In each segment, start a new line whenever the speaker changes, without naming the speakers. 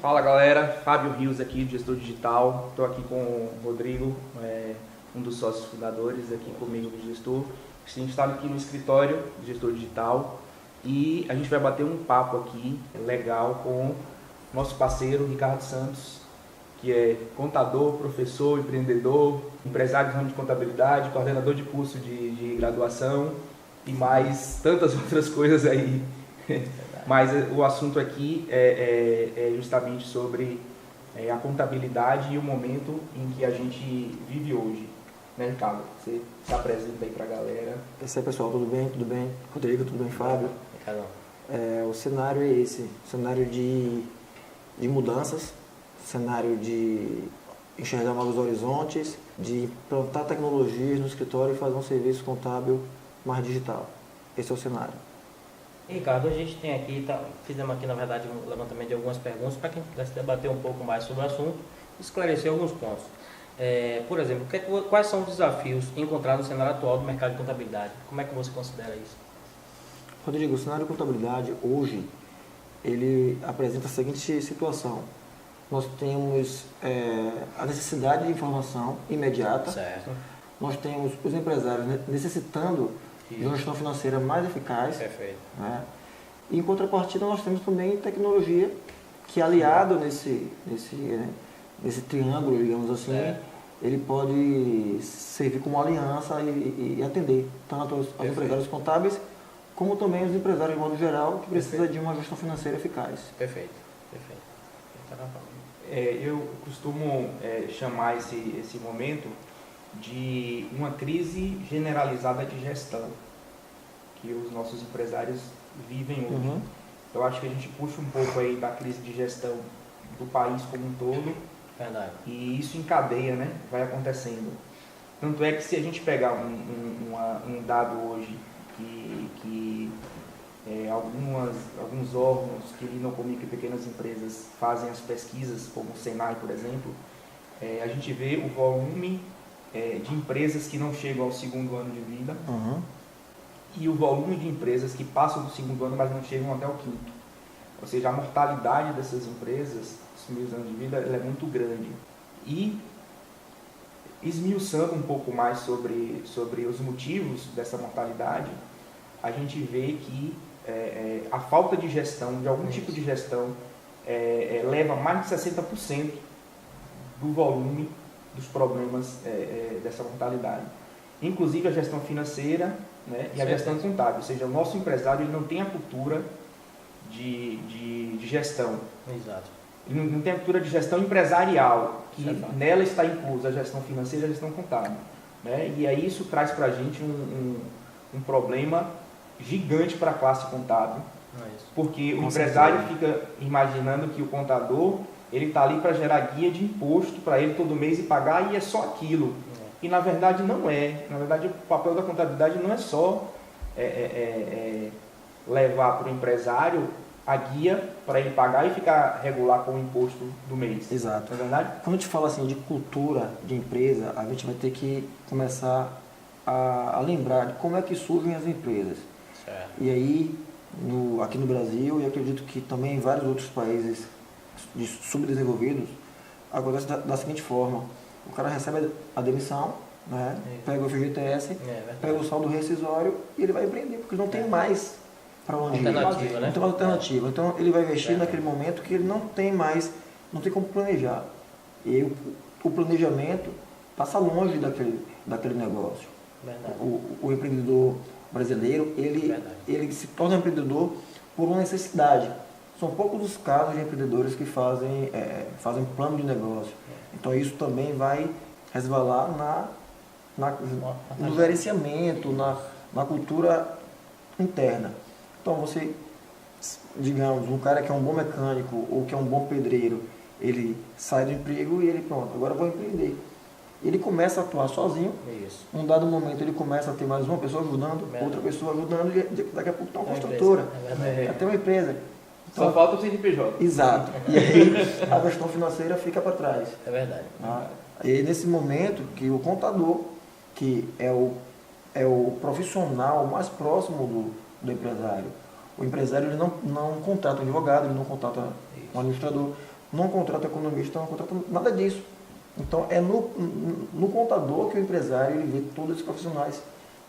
Fala galera, Fábio Rios aqui, gestor digital. Estou aqui com o Rodrigo, um dos sócios fundadores aqui comigo do gestor. A gente está aqui no escritório do gestor digital e a gente vai bater um papo aqui legal com nosso parceiro Ricardo Santos, que é contador, professor, empreendedor, empresário do ramo de contabilidade, coordenador de curso de graduação e mais tantas outras coisas aí. Mas o assunto aqui é justamente sobre a contabilidade e o momento em que a gente vive hoje. Né, Ricardo? Você se apresenta aí para a galera.
E aí, pessoal, tudo bem? Tudo bem? Rodrigo, tudo bem? Fábio? O cenário é esse, cenário de mudanças, cenário de enxergar novos horizontes, de implantar tecnologias no escritório e fazer um serviço contábil mais digital. Esse é o cenário.
Ricardo, a gente tem aqui, fizemos aqui na verdade um levantamento de algumas perguntas para quem pudesse debater um pouco mais sobre o assunto e esclarecer alguns pontos. Por exemplo, quais são os desafios encontrados no cenário atual do mercado de contabilidade? Como é que você considera isso?
Rodrigo, o cenário de contabilidade hoje, ele apresenta a seguinte situação. Nós temos a necessidade de informação imediata.
Certo.
Nós temos os empresários necessitando de uma gestão financeira mais eficaz.
Perfeito.
Né? E em contrapartida nós temos também tecnologia que aliado nesse triângulo, digamos assim, ele pode servir como aliança e atender tanto os empresários contábeis como também os empresários de modo geral que precisam de uma gestão financeira eficaz.
Perfeito.
Eu costumo chamar esse momento de uma crise generalizada de gestão que os nossos empresários vivem hoje.
Uhum.
Eu acho que a gente puxa um pouco aí da crise de gestão do país como um todo.
Verdade.
E isso encadeia, né? Vai acontecendo. Tanto é que se a gente pegar um dado hoje que alguns órgãos que lidam com micro e pequenas empresas fazem as pesquisas, como o Senai, por exemplo, a gente vê o volume de empresas que não chegam ao segundo ano de vida e o volume de empresas que passam do segundo ano, mas não chegam até o quinto. Ou seja, a mortalidade dessas empresas, os primeiros anos de vida, ela é muito grande. E esmiuçando um pouco mais sobre os motivos dessa mortalidade, a gente vê que a falta de gestão, de algum tipo de gestão, leva mais de 60% do volume dos problemas dessa mortalidade. Inclusive a gestão financeira, né, e a gestão contábil. Ou seja, o nosso empresário ele não tem a cultura de gestão.
Exato.
Ele não tem a cultura de gestão empresarial, que nela está inclusa a gestão financeira e a gestão contábil. Né? E aí isso traz para a gente um problema gigante para a classe contábil, porque o empresário fica imaginando que o contador ele está ali para gerar guia de imposto para ele todo mês e pagar, e é só aquilo. E na verdade não é. Na verdade o papel da contabilidade não é só levar para o empresário a guia para ele pagar e ficar regular com o imposto do mês.
Exato.
Não é verdade?
Quando a gente fala assim de cultura de empresa, a gente vai ter que começar a lembrar de como é que surgem as empresas.
Certo.
E aí, aqui no Brasil, e acredito que também em vários outros países subdesenvolvidos, acontece da seguinte forma: o cara recebe a demissão, né, pega o FGTS, pega o saldo rescisório e ele vai empreender, porque não tem mais para onde ir.
Né?
Não tem mais alternativa. Então ele vai investir naquele momento que ele não tem como planejar. E o planejamento passa longe daquele negócio. O empreendedor brasileiro, ele se torna empreendedor por uma necessidade. São poucos os casos de empreendedores que fazem plano de negócio. Então isso também vai resvalar no gerenciamento, na cultura interna. Então você, digamos, um cara que é um bom mecânico ou que é um bom pedreiro, ele sai do emprego e ele, pronto, agora eu vou empreender. Ele começa a atuar sozinho.
Isso.
Num dado momento ele começa a ter mais uma pessoa ajudando, outra pessoa ajudando, e daqui a pouco está uma construtora, até uma empresa. Então,
só falta o CNPJ.
Exato. E aí a gestão financeira fica para trás.
É verdade.
E nesse momento que o contador, que é o profissional mais próximo do empresário. O empresário ele não contrata um advogado, ele não contrata um administrador. não contrata economista, não contrata nada disso. Então, é no contador que o empresário ele vê todos os profissionais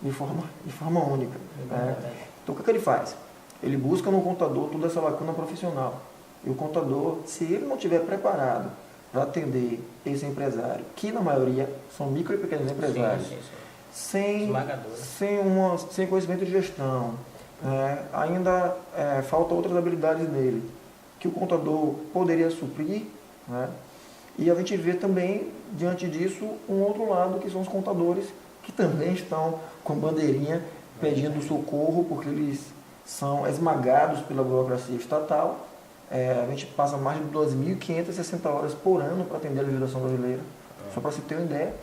de forma única. Então, o que ele faz? Ele busca no contador toda essa lacuna profissional. E o contador, se ele não estiver preparado para atender esse empresário, que na maioria são micro e pequenos empresários, sem conhecimento de gestão, ainda falta outras habilidades nele, que o contador poderia suprir, né? E a gente vê também, diante disso, um outro lado, que são os contadores, que também estão com bandeirinha pedindo socorro, porque eles são esmagados pela burocracia estatal. A gente passa mais de 2.560 horas por ano para atender a legislação brasileira. Só para você ter uma ideia,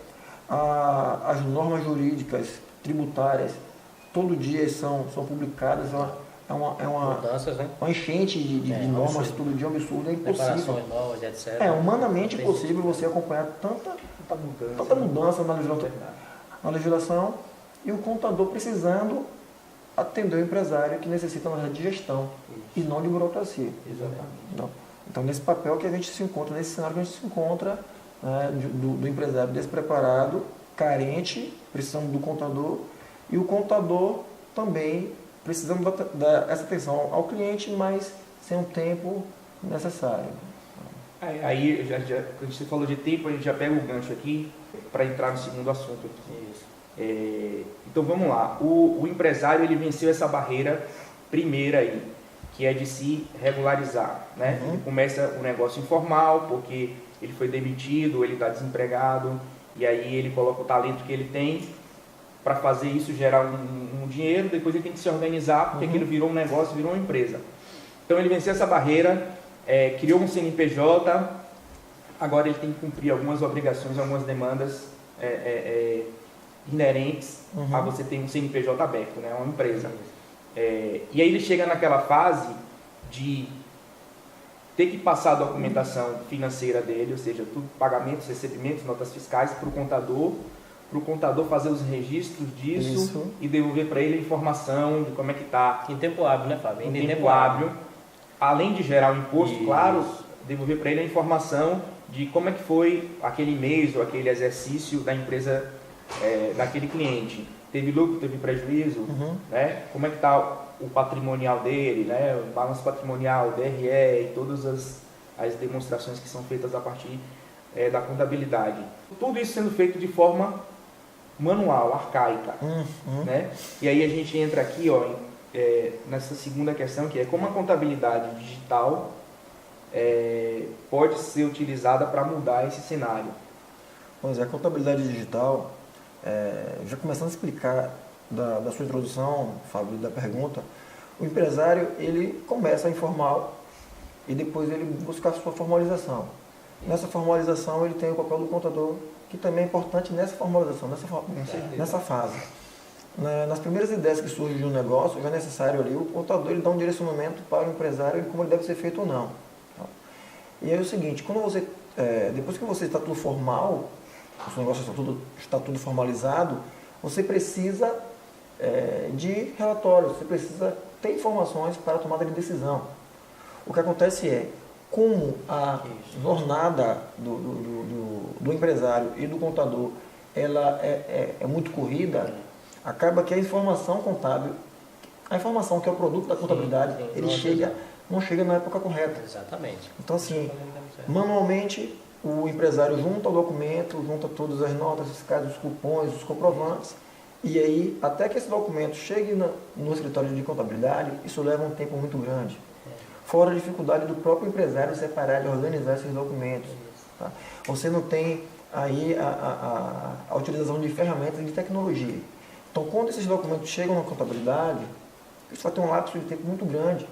as normas jurídicas, tributárias, todo dia são publicadas.
Mudanças, né?
Uma enchente de normas,
absurdo.
todo dia é um absurdo, é impossível.
Novas, etc.
É humanamente impossível você acompanhar tanta mudança na legislação e o contador precisando atender o empresário que necessita de gestão e não de burocracia.
Exatamente.
Então, nesse papel que a gente se encontra, nesse cenário que a gente se encontra, né, do empresário despreparado, carente, precisando do contador, e o contador também precisando dar essa atenção ao cliente, mas sem o tempo necessário.
Aí, quando você falou de tempo, a gente já pega o gancho aqui para entrar no segundo assunto aqui. Então vamos lá, o empresário ele venceu essa barreira primeira aí, que é de se regularizar, né? Ele começa o negócio informal, porque ele foi demitido, ele está desempregado, e aí ele coloca o talento que ele tem para fazer isso gerar um dinheiro, depois ele tem que se organizar, porque aquilo virou um negócio, virou uma empresa. Então ele venceu essa barreira, criou um CNPJ, agora ele tem que cumprir algumas obrigações, algumas demandas inerentes a você ter um CNPJ aberto, né, uma empresa. E aí ele chega naquela fase de ter que passar a documentação financeira dele, ou seja, tudo, pagamentos, recebimentos, notas fiscais para o contador fazer os registros disso e devolver para ele a informação de como é que está.
Em tempo hábil, né, Fábio?
Em tempo hábil. Além de gerar o imposto, claro, devolver para ele a informação de como é que foi aquele mês ou aquele exercício da empresa, daquele cliente. Teve lucro, teve prejuízo, né? Como é que está o patrimonial dele, né? O balanço patrimonial, o DRE e todas as demonstrações que são feitas a partir da contabilidade. Tudo isso sendo feito de forma manual, arcaica, né? E aí a gente entra aqui, ó, nessa segunda questão, que é como a contabilidade digital pode ser utilizada para mudar esse cenário.
Pois é, a contabilidade digital, já começando a explicar da sua introdução, Fábio, da pergunta, o empresário ele começa informal e depois ele busca a sua formalização. Nessa formalização ele tem o papel do contador, que também é importante nessa formalização, nessa fase. Nas primeiras ideias que surgem de um negócio, já é necessário ali, o contador ele dá um direcionamento para o empresário de como ele deve ser feito ou não. E aí é o seguinte, quando você, depois que você está tudo formal, o seu negócio está tudo formalizado, você precisa de relatórios, você precisa ter informações para a tomada de decisão. O que acontece como a jornada do empresário e do contador ela é muito corrida, acaba que a informação contábil, a informação que é o produto da contabilidade, não chega na época correta.
Exatamente.
Então, assim, manualmente, o empresário junta o documento, junta todas as notas fiscais, os cupons, os comprovantes, e aí, até que esse documento chegue no escritório de contabilidade, isso leva um tempo muito grande. Fora a dificuldade do próprio empresário separar e organizar esses documentos. Tá? Você não tem aí a utilização de ferramentas de tecnologia. Então, quando esses documentos chegam na contabilidade, isso vai ter um lapso de tempo muito grande.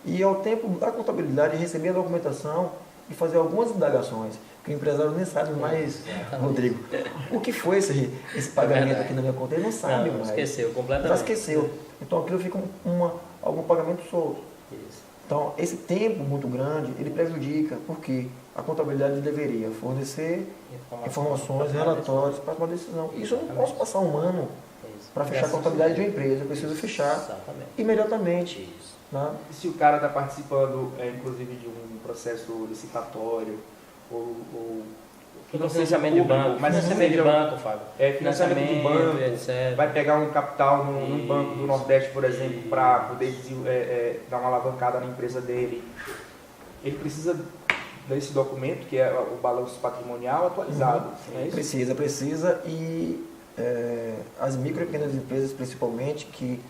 E ao tempo da contabilidade receber a documentação e fazer algumas indagações, que o empresário nem sabe mais, Rodrigo, o que foi esse pagamento aqui na minha conta, ele não sabe mais.
Esqueceu completamente.
Já esqueceu. Então aquilo fica algum pagamento solto. Então esse tempo muito grande, ele prejudica, porque a contabilidade deveria fornecer informações, relatórios para uma decisão. Isso eu não posso passar um ano para fechar a contabilidade de uma empresa, eu preciso fechar imediatamente. Né?
Se o cara está participando, inclusive, de um processo licitatório, ou
no financiamento de banco,
mas
financiamento de banco, Fábio.
Financiamento de banco,
etc.
vai pegar um capital num banco do Nordeste, por exemplo, para poder dar uma alavancada na empresa dele. Ele precisa desse documento, que é o balanço patrimonial atualizado. É isso?
Precisa, e as micro e pequenas empresas, principalmente, que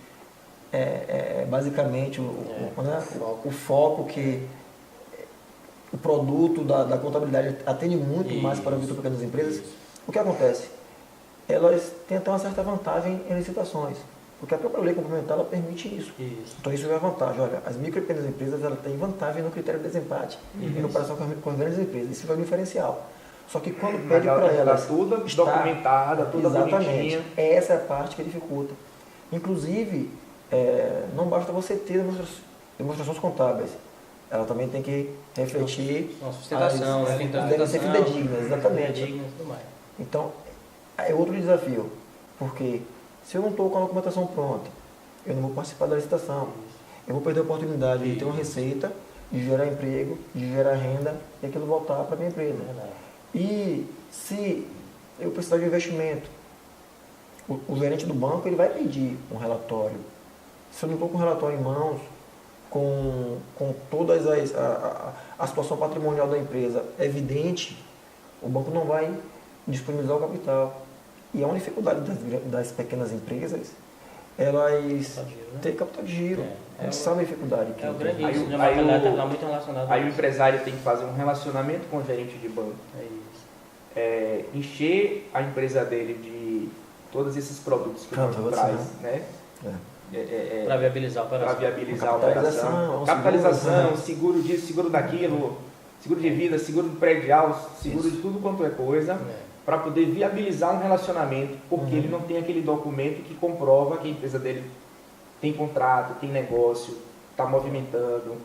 basicamente o foco que o produto da contabilidade atende muito mais para micro e pequenas empresas. O que acontece? Elas têm até uma certa vantagem em licitações, porque a própria lei complementar ela permite isso. Então isso é a vantagem. Olha, as micro e pequenas empresas ela têm vantagem no critério de desempate em comparação com as grandes empresas. Isso é um diferencial. Só que quando pede para elas
toda documentada, toda bonitinha.
Essa é a parte que dificulta. Inclusive, não basta você ter demonstrações contábeis. Ela também tem que refletir
sustentação,
devem ser fidedignas, exatamente.
Tudo mais.
Então, é outro desafio, porque se eu não estou com a documentação pronta, eu não vou participar da licitação, eu vou perder a oportunidade de ter uma receita, de gerar emprego, de gerar renda e aquilo voltar para a minha empresa. E se eu precisar de investimento, o gerente do banco ele vai pedir um relatório. Se eu não estou com o relatório em mãos, com toda a situação patrimonial da empresa evidente, o banco não vai disponibilizar o capital. E é uma dificuldade das pequenas empresas, elas têm capital de giro. A gente sabe a dificuldade.
É o grande isso, de uma qualidade está muito relacionada.
Aí o empresário tem que fazer um relacionamento com o gerente de banco. Encher a empresa dele de todos esses produtos que o banco traz, né?
Para viabilizar
a operação. Capitalização, seguro disso, seguro daquilo, seguro de vida, seguro predial, seguro de tudo quanto é coisa, para poder viabilizar um relacionamento, porque ele não tem aquele documento que comprova que a empresa dele tem contrato, tem negócio, está movimentando,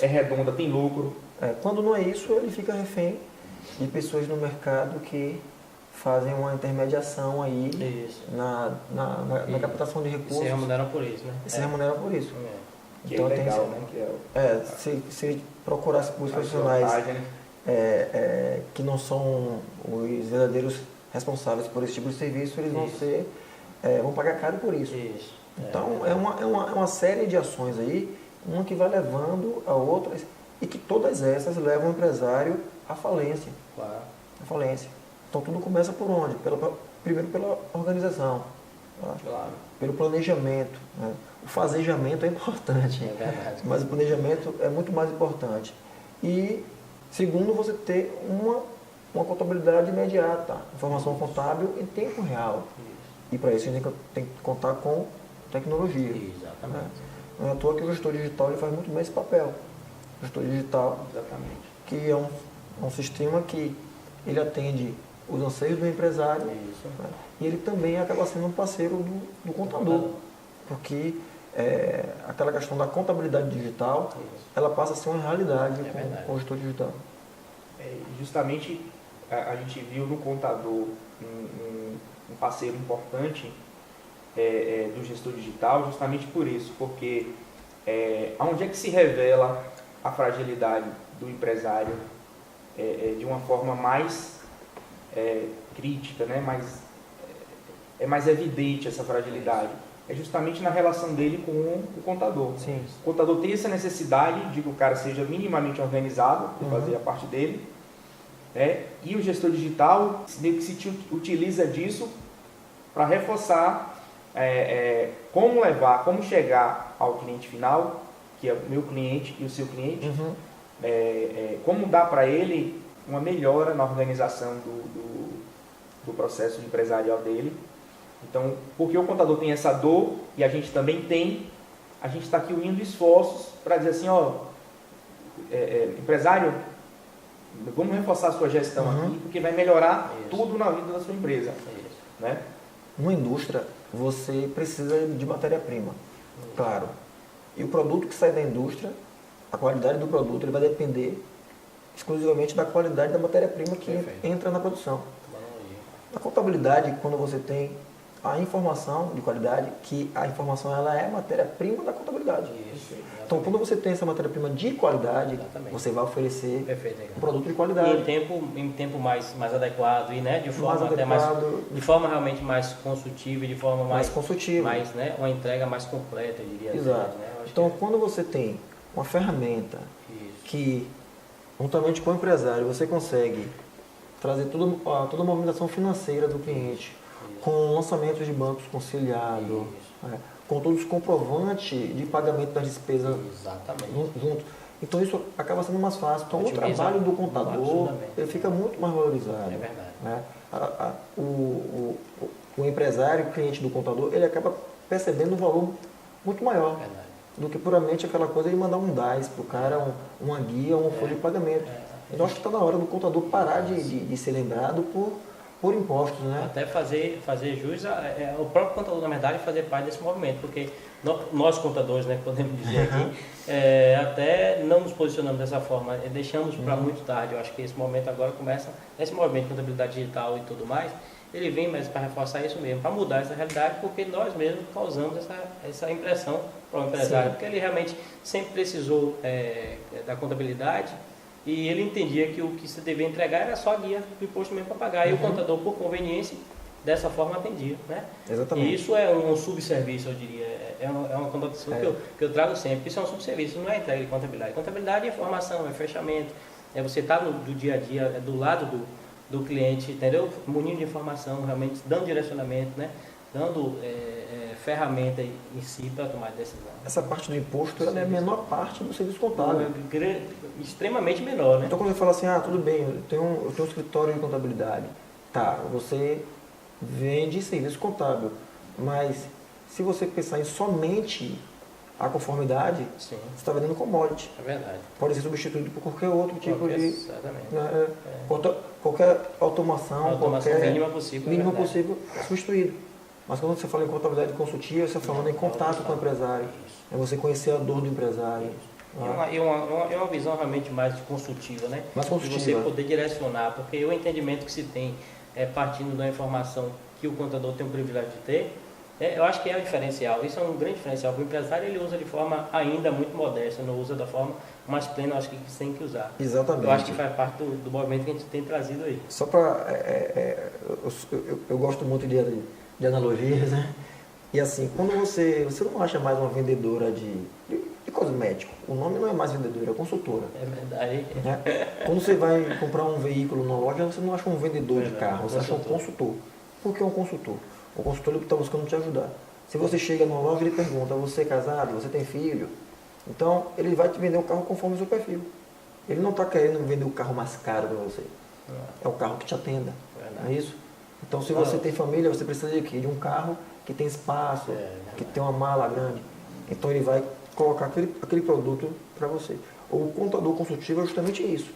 é redonda, tem lucro.
Quando não é isso, ele fica refém de pessoas no mercado que fazem uma intermediação aí na captação de recursos.
Se remuneram por isso, né?
Se remuneram por isso.
Que então, é legal, né?
Se procurasse por profissionais que não são os verdadeiros responsáveis por esse tipo de serviço, eles vão pagar caro por isso. Então, é uma série de ações aí, uma que vai levando a outras, e que todas essas levam o empresário à falência. À falência. Então, tudo começa por onde? Primeiro pela organização, pelo planejamento. Né? O fazejamento é importante, mas o planejamento é muito mais importante. E, segundo, você ter uma contabilidade imediata, informação contábil em tempo real. E, para isso, a gente tem que contar com tecnologia.
Exatamente.
Né? Não é à toa que o gestor digital ele faz muito bem esse papel. O gestor digital, que é um sistema que ele atende os anseios do empresário, né? E ele também acaba sendo um parceiro do contador, porque aquela questão da contabilidade digital, ela passa a ser uma realidade com o gestor digital.
Justamente a gente viu no contador um parceiro importante do gestor digital, justamente por isso, porque onde é que se revela a fragilidade do empresário de uma forma mais crítica, né? Mais evidente essa fragilidade. É justamente na relação dele com o contador.
Sim.
O contador tem essa necessidade de que o cara seja minimamente organizado, para fazer a parte dele, né? E o gestor digital se utiliza disso para reforçar como chegar ao cliente final, que é o meu cliente e o seu cliente, como dar para ele uma melhora na organização do processo empresarial dele. Então, porque o contador tem essa dor e a gente também tem, a gente está aqui unindo esforços para dizer assim, empresário, vamos reforçar a sua gestão aqui, porque vai melhorar tudo na vida da sua empresa. Né?
Numa indústria, você precisa de matéria-prima, claro. E o produto que sai da indústria, a qualidade do produto, ele vai depender exclusivamente da qualidade da matéria-prima que entra na produção. Na contabilidade, quando você tem a informação de qualidade, que a informação ela é matéria-prima da contabilidade.
Isso,
então, quando você tem essa matéria-prima de qualidade, você vai oferecer um produto de qualidade.
E em tempo mais adequado e, né, de forma de forma realmente mais consultiva, de forma mais
consultiva,
né, uma entrega mais completa, eu diria.
Exato.
Assim, né?
Então, quando você tem uma ferramenta que, juntamente com o empresário, você consegue trazer toda a movimentação financeira do cliente, com lançamentos de bancos conciliados, com todos os comprovantes de pagamento das despesas juntos. Então isso acaba sendo mais fácil. Então o trabalho do contador ele fica muito mais valorizado.
É verdade.
Né? O empresário, o cliente do contador, ele acaba percebendo um valor muito maior do que puramente aquela coisa de mandar um DAS para o cara, uma guia, uma folha de pagamento. Então acho que está na hora do contador parar de ser lembrado por impostos, né?
Até fazer jus o próprio contador, na verdade, fazer parte desse movimento, porque nós contadores, né, podemos dizer aqui, até não nos posicionamos dessa forma, deixamos para muito tarde. Eu acho que esse momento agora começa, esse movimento de contabilidade digital e tudo mais, ele vem mais para reforçar isso mesmo, para mudar essa realidade, porque nós mesmos causamos essa impressão para o empresário, porque ele realmente sempre precisou da contabilidade, e ele entendia que o que se devia entregar era só a guia do imposto mesmo para pagar. E o contador, por conveniência, dessa forma atendia. Né?
Exatamente.
E isso é um subserviço, eu diria. É uma condição que eu trago sempre. Isso é um subserviço, não é entrega de contabilidade. Contabilidade é informação, é fechamento. Você está do dia a dia, do lado do cliente, entendeu? Munindo de informação, realmente dando direcionamento, né? Dando ferramenta em si para tomar decisão.
Essa parte do imposto ela é a menor parte do serviço contábil.
Extremamente menor, né?
Então quando você fala assim, tudo bem, eu tenho um escritório de contabilidade. Tá, você vende serviço contábil, mas se você pensar em somente a conformidade, você está vendendo commodity.
É verdade.
Pode ser substituído por qualquer outro tipo de...
Exatamente.
Qualquer automação, qualquer
mínima possível
é substituído. Mas quando você fala em contabilidade consultiva, você está falando em contato com o empresário. É você conhecer a dor do empresário.
É uma visão realmente mais consultiva, né?
Mais consultiva.
De você poder direcionar, porque o entendimento que se tem partindo da informação que o contador tem o privilégio de ter, eu acho que é o diferencial. Isso é um grande diferencial. O empresário ele usa de forma ainda muito modesta, não usa da forma mais plena, eu acho que tem que usar.
Exatamente.
Eu acho que faz parte do movimento que a gente tem trazido aí.
Só para... eu gosto muito de analogias, né? E assim, quando você não acha mais uma vendedora de cosmético, o nome não é mais vendedora, é consultora.
É verdade.
Né? Quando você vai comprar um veículo na loja, você não acha um vendedor de carro, você acha um consultor. Por que um consultor? O consultor está buscando te ajudar. Se você chega numa loja e ele pergunta, você é casado, você tem filho? Então, ele vai te vender o carro conforme o seu perfil. Ele não está querendo vender o carro mais caro para você. É o carro que te atenda. Não é isso? Então, se você tem família, você precisa de quê? De um carro que tem espaço, que tem uma mala grande. Então, ele vai colocar aquele produto para você. O contador consultivo é justamente isso.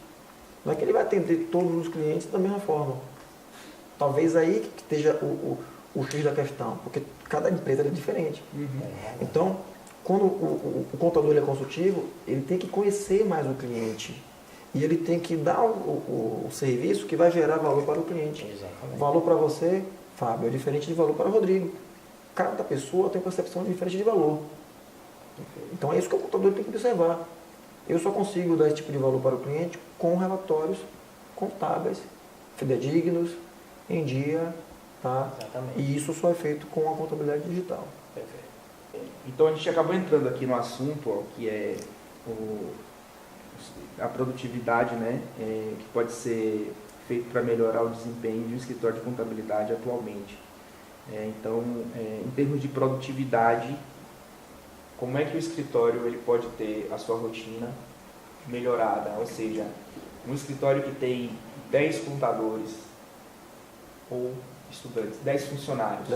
Não é que ele vai atender todos os clientes da mesma forma. Talvez aí que esteja o X da questão, porque cada empresa é diferente. Então, quando o contador é consultivo, ele tem que conhecer mais o cliente. E ele tem que dar o serviço que vai gerar valor para o cliente.
Exatamente.
Valor para você, Fábio, é diferente de valor para o Rodrigo. Cada pessoa tem percepção diferente de valor. Então é isso que o contador tem que observar. Eu só consigo dar esse tipo de valor para o cliente com relatórios contábeis, fidedignos, em dia, tá?
Exatamente.
E isso só é feito com a contabilidade digital.
Perfeito.
Então a gente acabou entrando aqui no assunto, que é a produtividade, né, que pode ser feito para melhorar o desempenho de um escritório de contabilidade atualmente. Então, em termos de produtividade, como é que o escritório ele pode ter a sua rotina melhorada? Ou seja, um escritório que tem 10 contadores ou estudantes, 10 funcionários,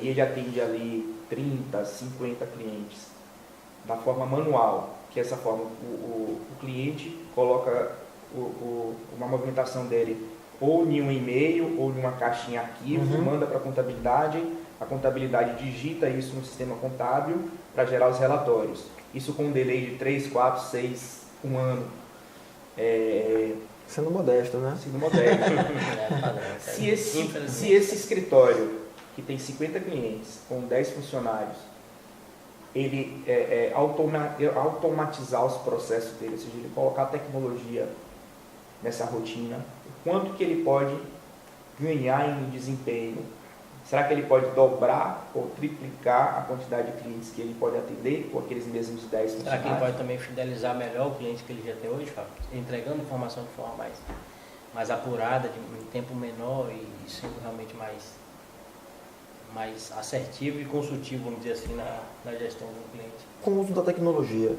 e ele atende ali 30, 50 clientes da forma manual, que essa forma o cliente coloca uma movimentação dele ou em um e-mail ou em uma caixinha arquivo, manda para a contabilidade digita isso no sistema contábil para gerar os relatórios. Isso com um delay de 3, 4, 6, 1 ano.
Sendo modesto, né?
Sendo modesto. Se esse escritório que tem 50 clientes com 10 funcionários, ele automatizar os processos dele, ou seja, ele colocar a tecnologia nessa rotina, o quanto que ele pode ganhar em desempenho? Será que ele pode dobrar ou triplicar a quantidade de clientes que ele pode atender com aqueles mesmos 10 funcionários?
Será que ele pode também fidelizar melhor o cliente que ele já tem hoje, Fábio? Entregando informação de forma mais apurada, de um tempo menor e sendo realmente mais assertivo e consultivo, vamos dizer assim, na gestão do cliente?
Com o uso da tecnologia,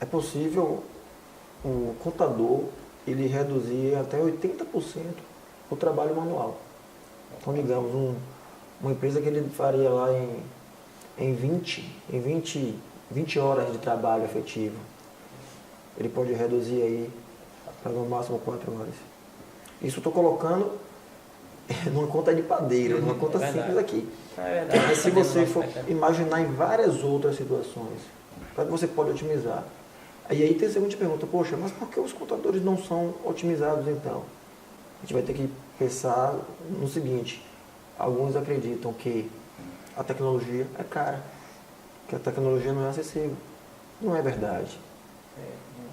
é possível o contador ele reduzir até 80% o trabalho manual. Então, digamos, uma empresa que ele faria lá em 20 horas de trabalho efetivo, ele pode reduzir aí para no máximo 4 horas. Isso eu estou colocando numa conta de padeiro, numa conta simples aqui. Mas se você for imaginar em várias outras situações, para que você pode otimizar. Aí tem a segunda pergunta, poxa, mas por que os contadores não são otimizados então? A gente vai ter que pensar no seguinte, alguns acreditam que a tecnologia é cara, que a tecnologia não é acessível. Não é verdade.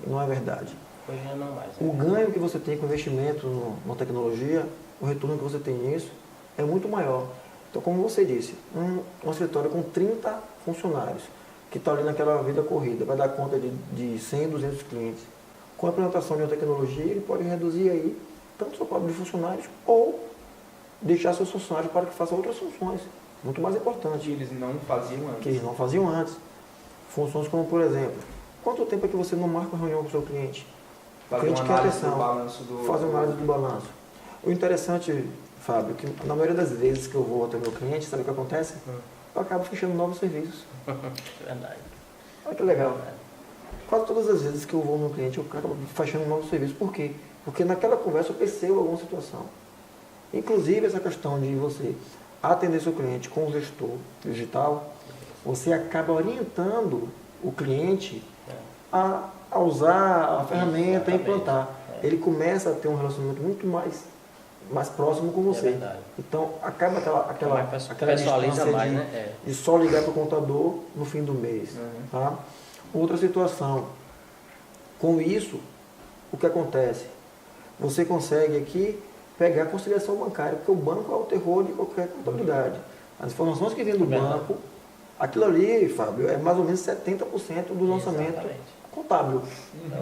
Não é verdade.
Hoje não mais.
O ganho que você tem com o investimento na tecnologia, o retorno que você tem nisso, é muito maior. Então, como você disse, um escritório com 30 funcionários, que está ali naquela vida corrida, vai dar conta de 100, 200 clientes. Com a implementação de uma tecnologia, ele pode reduzir aí tanto o seu quadro de funcionários ou deixar seus funcionários para que façam outras funções, muito mais importantes.
Que eles não faziam antes.
Que eles não faziam antes. Funções como, por exemplo, quanto tempo é que você não marca uma reunião com o seu cliente? O cliente quer atenção, faz uma análise do balanço. O interessante, Fábio, que na maioria das vezes que eu vou até o meu cliente, sabe o que acontece? Eu acabo fechando novos serviços.
Verdade.
Olha que legal. Quase todas as vezes que eu vou no cliente, eu acabo fechando novos serviços. Por quê? Porque naquela conversa eu percebo alguma situação. Inclusive essa questão de você atender seu cliente com o gestor digital, você acaba orientando o cliente a usar a ferramenta, a implantar. Ele começa a ter um relacionamento muito mais próximo com você. Então acaba aquela
personaliza mais,
de só ligar para o contador no fim do mês. Tá? Outra situação. Com isso, o que acontece? Você consegue aqui pegar a conciliação bancária, porque o banco é o terror de qualquer contabilidade. As informações que vêm do banco, aquilo ali, Fábio, é mais ou menos 70% do orçamento contábil.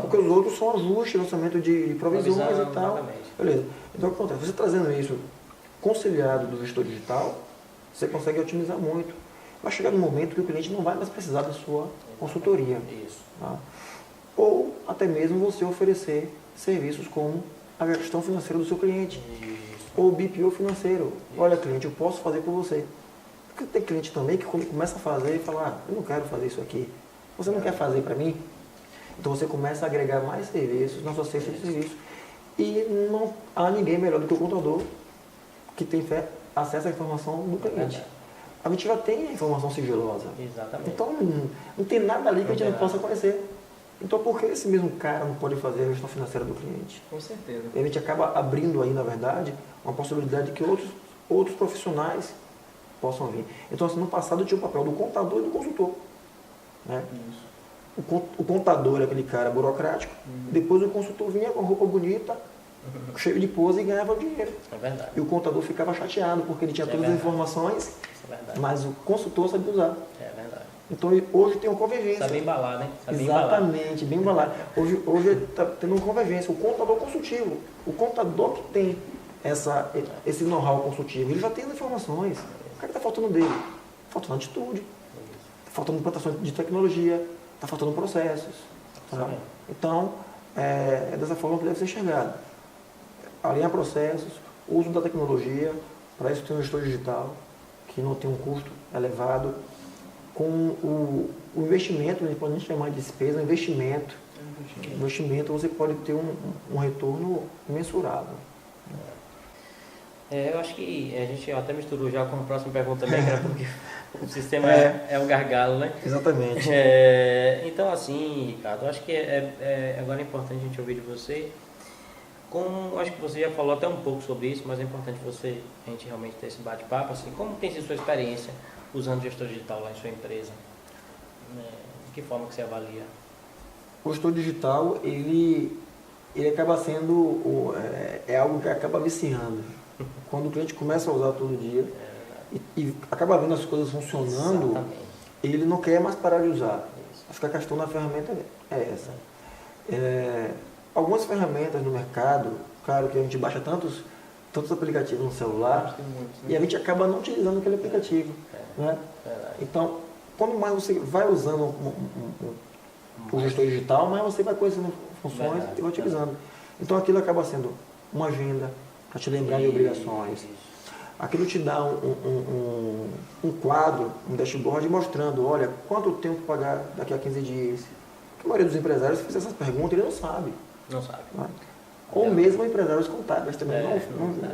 Porque os outros são ajustes, orçamento de provisões e tal. Beleza. Então o que acontece? Você trazendo isso conciliado do gestor digital, você consegue otimizar muito. Vai chegar no momento que o cliente não vai mais precisar da sua consultoria. Tá? Ou até mesmo você oferecer serviços como a gestão financeira do seu cliente. Ou o BPO financeiro. Olha, cliente, eu posso fazer por você. Porque tem cliente também que quando começa a fazer, fala, eu não quero fazer isso aqui. Você não quer fazer para mim? Então você começa a agregar mais serviços na sua cesta de serviços. E não há ninguém melhor do que o contador que tem acesso à informação do cliente. A gente já tem a informação sigilosa.
Exatamente.
Então não tem nada ali que a gente não possa conhecer. Então por que esse mesmo cara não pode fazer a gestão financeira do cliente?
Com certeza.
E a gente acaba abrindo aí, na verdade, uma possibilidade de que outros profissionais possam vir. Então assim, no passado tinha o papel do contador e do consultor. Né?
Isso.
O contador é aquele cara burocrático, depois o consultor vinha com roupa bonita, cheio de pose e ganhava dinheiro.
É verdade.
E o contador ficava chateado porque ele tinha todas as informações, mas o consultor sabia usar.
É verdade.
Então hoje tem uma convergência.
Sabe embalar, né?
Exatamente, bem embalar. Hoje está tendo uma convergência. O contador consultivo, o contador que tem esse know-how consultivo, ele já tem as informações. O que está faltando dele? Está faltando atitude, está faltando implantação de tecnologia, está faltando processos. Tá? Então, é dessa forma que deve ser enxergado. Alinhar processos, uso da tecnologia, para isso tem um gestor digital, que não tem um custo elevado, com o investimento, a gente pode nem chamar de despesa, investimento você pode ter um retorno mensurável.
Eu acho que a gente até misturou já com a próxima pergunta também, que era porque o sistema é um gargalo, né?
Exatamente.
Então, assim, Ricardo, eu acho que agora é importante a gente ouvir de você Acho que você já falou até um pouco sobre isso, mas é importante a gente realmente ter esse bate-papo, assim, como tem sido sua experiência usando gestor digital lá em sua empresa? De que forma que você avalia?
O gestor digital, ele acaba sendo, algo que acaba viciando. Quando o cliente começa a usar todo dia e acaba vendo as coisas funcionando,
Exatamente.
ele não quer mais parar de usar. Acho que a questão da ferramenta é essa. Algumas ferramentas no mercado, claro que a gente baixa tantos aplicativos no celular, e a gente acaba não utilizando aquele aplicativo. Né? Então, quanto mais você vai usando o gestor digital, mais você vai conhecendo funções e vai utilizando. Então aquilo acaba sendo uma agenda para te lembrar de obrigações. Aquilo te dá um quadro, um dashboard mostrando, olha, quanto eu tenho que pagar daqui a 15 dias. Porque a maioria dos empresários, se fizer essas perguntas, ele não sabe.
Não sabe.
Né? Ou mesmo empresários contábeis também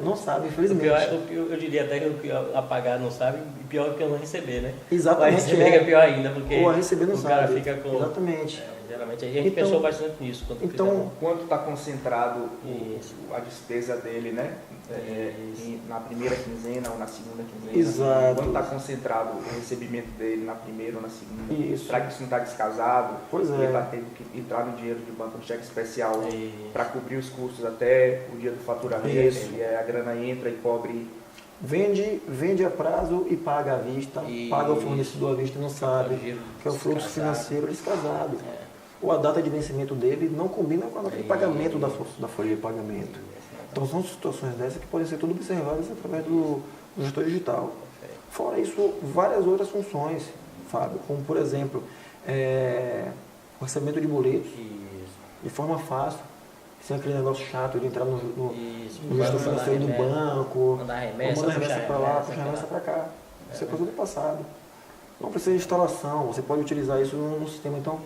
não sabem, infelizmente.
Eu diria até que o pior a pagar não sabe, e pior que eu não receber, né?
Exatamente.
Mas receber é pior ainda, porque
ou a receber não
o
sabe.
cara fica com...
Exatamente.
Geralmente a gente pensou bastante nisso.
Quanto está concentrado a despesa dele, né? Na primeira quinzena ou na segunda quinzena.
Exato.
Quanto está concentrado o recebimento dele na primeira ou na segunda.
Isso.
Será que isso não está descasado?
Pois é.
Ele está tendo que entrar no dinheiro de banco, no cheque especial, para cobrir os custos até o dia do faturamento. E a grana entra e cobre.
Vende a prazo e paga à vista, paga o fornecedor à vista e não sabe, que é o fluxo financeiro descasado. Ou a data de vencimento dele não combina com aquele pagamento da folha de pagamento. Então são situações dessas que podem ser tudo observadas através do gestor digital. Fora isso, várias outras funções, Fábio, como por exemplo, o recebimento de boletos de forma fácil, sem aquele negócio chato de entrar no gestor financeiro do banco,
mandar remessa
para lá, puxar remessa para cá. Isso é coisa do passado. Não precisa de instalação, você pode utilizar isso no sistema. Então,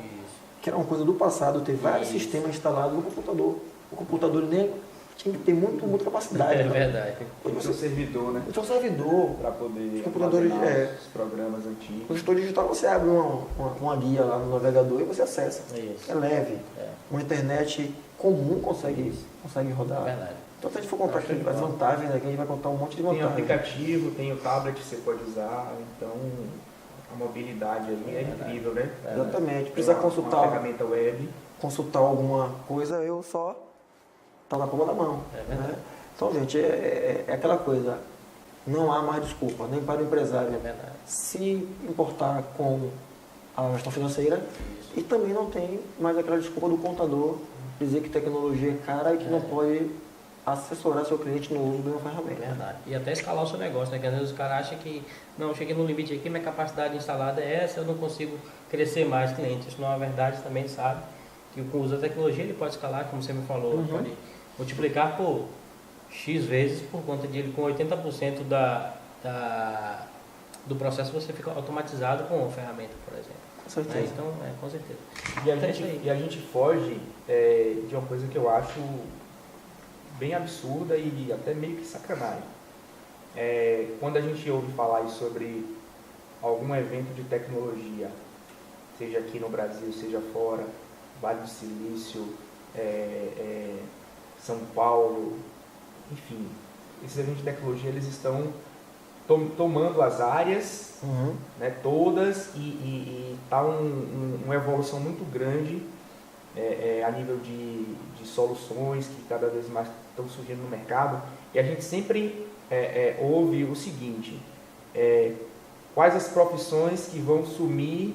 que era uma coisa do passado, ter vários sistemas instalados no computador. O computador nem tinha que ter muita capacidade.
É verdade.
O seu servidor, né?
O seu servidor.
Para poder
os computadores,
os programas antigos.
O gestor digital, você abre uma guia lá no navegador e você acessa.
Isso.
É leve. Uma internet comum consegue rodar.
É verdade.
Então, se a gente for contar aqui as vantagens, né, que a gente vai contar um monte de vantagens.
Tem aplicativo, tem o tablet que você pode usar, então a mobilidade ali é incrível, né?
Exatamente. Precisa consultar
uma ferramenta web.
Consultar alguma coisa, eu só tá na palma da mão. Né? Então, gente, é aquela coisa, não há mais desculpa, nem para o empresário se importar com a gestão financeira e também não tem mais aquela desculpa do contador dizer que tecnologia é cara e que não pode assessorar seu cliente no uso de uma ferramenta.
Verdade. E até escalar o seu negócio, né? Que às vezes o cara acha que, não, cheguei no limite aqui, minha capacidade instalada é essa, eu não consigo crescer mais clientes. Isso não é verdade, também sabe que com o uso da tecnologia ele pode escalar, como você me falou, pode multiplicar por X vezes por conta de ele com 80% do processo você fica automatizado com a ferramenta, por exemplo.
Com certeza.
Então, com certeza.
E a gente foge de uma coisa que eu acho bem absurda e até meio que sacanagem. Quando a gente ouve falar sobre algum evento de tecnologia, seja aqui no Brasil, seja fora, Vale do Silício, São Paulo, enfim, esses eventos de tecnologia eles estão tomando as áreas, né, todas e está uma evolução muito grande a nível de soluções que cada vez mais estão surgindo no mercado. E a gente sempre ouve o seguinte, quais as profissões que vão sumir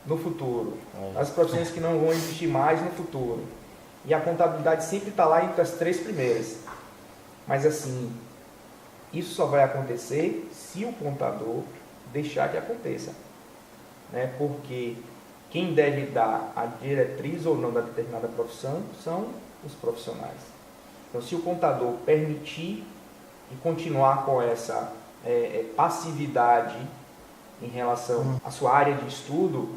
no futuro, as profissões que não vão existir mais no futuro. E a contabilidade sempre está lá entre as 3 primeiras. Mas assim, isso só vai acontecer se o contador deixar que aconteça. Né? Porque quem deve dar a diretriz ou não da determinada profissão são os profissionais. Então, se o contador permitir e continuar com essa passividade em relação à sua área de estudo,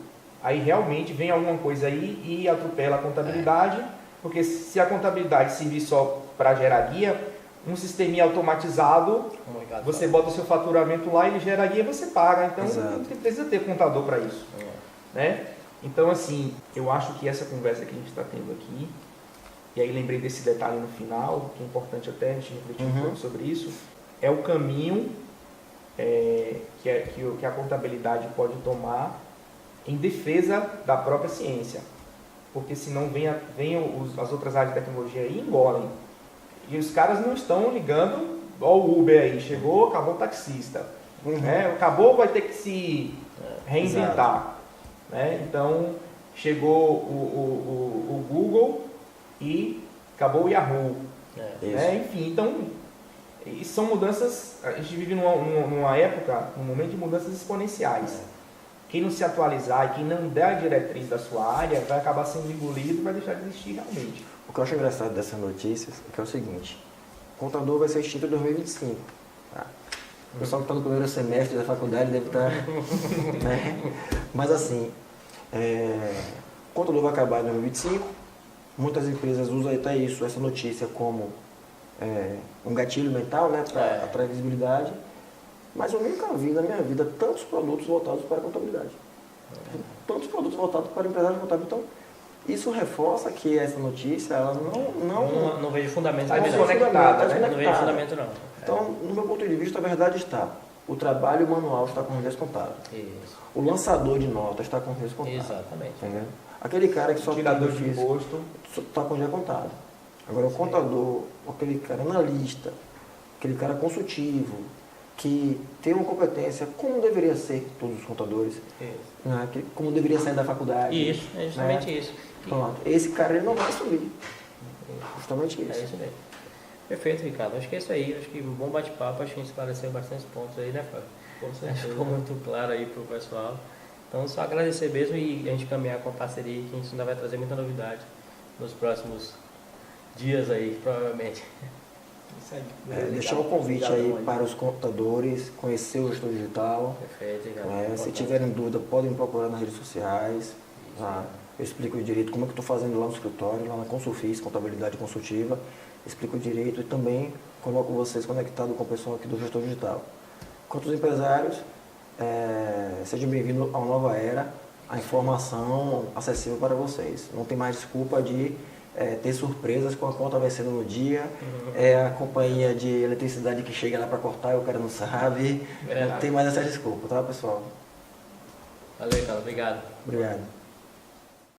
aí realmente vem alguma coisa aí e atropela a contabilidade, porque se a contabilidade servir só para gerar guia, um sisteminha automatizado, você bota o seu faturamento lá, ele gera guia e você paga. Então, não precisa ter contador para isso. Né? Então, assim, eu acho que essa conversa que a gente está tendo aqui e aí lembrei desse detalhe no final, que é importante até a gente refletir um pouco sobre isso, é o caminho que a contabilidade pode tomar em defesa da própria ciência. Porque senão vem as outras áreas de tecnologia e engolem. E os caras não estão ligando, ó o Uber aí, chegou, acabou o taxista. Né? Acabou, vai ter que se reinventar. Né? Então, chegou o Google e acabou o Yahoo. Né? Enfim, então, e são mudanças, a gente vive numa época, num momento de mudanças exponenciais. Quem não se atualizar e quem não der a diretriz da sua área vai acabar sendo engolido e vai deixar de existir realmente.
O que eu acho engraçado dessas notícias é que é o seguinte: o contador vai ser extinto em 2025. Tá? O pessoal que está no primeiro semestre da faculdade deve estar... né? Mas assim, o contador vai acabar em 2025. Muitas empresas usam até isso, essa notícia, como um gatilho mental, né, para a previsibilidade. Mas eu nunca vi na minha vida tantos produtos voltados para a contabilidade. Tantos produtos voltados para empresários contábeis. Então, isso reforça que essa notícia, ela
não vejo fundamento.
Está desconectada, né?
Não vejo fundamento, não.
Então, no meu ponto de vista, a verdade está: o trabalho manual está com descontado.
Isso.
O lançador de notas está com descontado.
Exatamente.
Entendeu? Aquele cara que só
tirador
tem
de imposto
está com descontado. Agora, o contador, aquele cara analista, aquele cara consultivo, que tem uma competência, como deveria ser todos os contadores, né? Como deveria sair da faculdade.
Isso, é justamente isso.
Pronto. Esse cara ele não vai subir. Justamente isso.
É isso mesmo. Perfeito, Ricardo. Acho que é isso aí. Acho que um bom bate-papo. Acho que a gente esclareceu bastante pontos aí, né, Fábio? Acho que ficou muito claro aí para o pessoal. Então, só agradecer mesmo e a gente caminhar com a parceria, que a gente ainda vai trazer muita novidade nos próximos dias aí, provavelmente.
Isso aí.
Deixar o convite aí para os contadores conhecer o gestor digital.
Perfeito, Ricardo.
Se tiverem dúvida, podem me procurar nas redes sociais. Tá? Eu explico direito como é que eu estou fazendo lá no escritório, lá na Consulfis, Contabilidade Consultiva. Explico direito e também coloco vocês conectados com o pessoal aqui do gestor digital. Quanto aos empresários, sejam bem-vindos a uma nova era, a informação acessível para vocês. Não tem mais desculpa de ter surpresas com a conta vencendo no dia, a companhia de eletricidade que chega lá para cortar e o cara não sabe. Não tem mais essa desculpa, tá, pessoal?
Valeu, cara. Obrigado.
Obrigado.